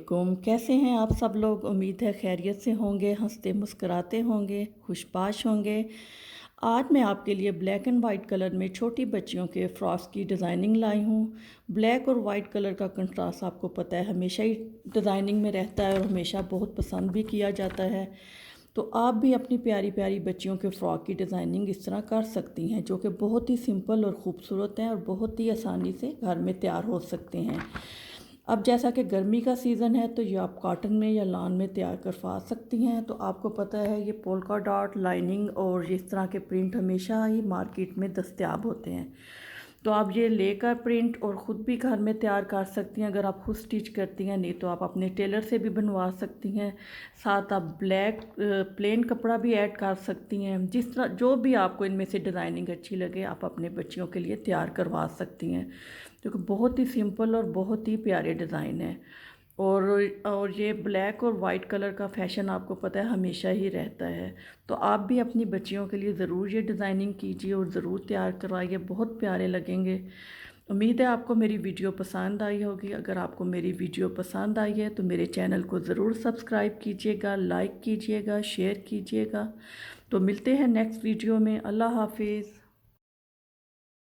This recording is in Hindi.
वालेकुम। कैसे हैं आप सब लोग? उम्मीद है खैरियत से होंगे, हंसते मुस्कुराते होंगे, खुशबाश होंगे। आज मैं आपके लिए ब्लैक एंड वाइट कलर में छोटी बच्चियों के फ्रॉक्स की डिज़ाइनिंग लाई हूँ। ब्लैक और वाइट कलर का कंट्रास्ट आपको पता है हमेशा ही डिज़ाइनिंग में रहता है और हमेशा बहुत पसंद भी किया जाता है। तो आप भी अपनी प्यारी प्यारी बच्चियों के फ़्रॉक की डिज़ाइनिंग इस तरह कर सकती हैं, जो कि बहुत ही सिंपल और ख़ूबसूरत हैं और बहुत ही आसानी से घर में तैयार हो सकते हैं। अब जैसा कि गर्मी का सीज़न है तो ये आप कॉटन में या लॉन में तैयार करवा सकती हैं। तो आपको पता है ये पोल्का डॉट लाइनिंग और इस तरह के प्रिंट हमेशा ही मार्केट में दस्तयाब होते हैं। तो आप ये लेकर प्रिंट और ख़ुद भी घर में तैयार कर सकती हैं अगर आप खुद स्टिच करती हैं, नहीं तो आप अपने टेलर से भी बनवा सकती हैं। साथ आप ब्लैक प्लेन कपड़ा भी ऐड कर सकती हैं। जिस तरह जो भी आपको इनमें से डिज़ाइनिंग अच्छी लगे आप अपने बच्चियों के लिए तैयार करवा सकती हैं, क्योंकि बहुत ही सिंपल और बहुत ही प्यारे डिज़ाइन है। और ये ब्लैक और वाइट कलर का फ़ैशन आपको पता है हमेशा ही रहता है। तो आप भी अपनी बच्चियों के लिए ज़रूर ये डिज़ाइनिंग कीजिए और ज़रूर तैयार करवाइए, बहुत प्यारे लगेंगे। उम्मीद है आपको मेरी वीडियो पसंद आई होगी। अगर आपको मेरी वीडियो पसंद आई है तो मेरे चैनल को ज़रूर सब्सक्राइब कीजिएगा, लाइक कीजिएगा, शेयर कीजिएगा। तो मिलते हैं नेक्स्ट वीडियो में। अल्लाह हाफिज़।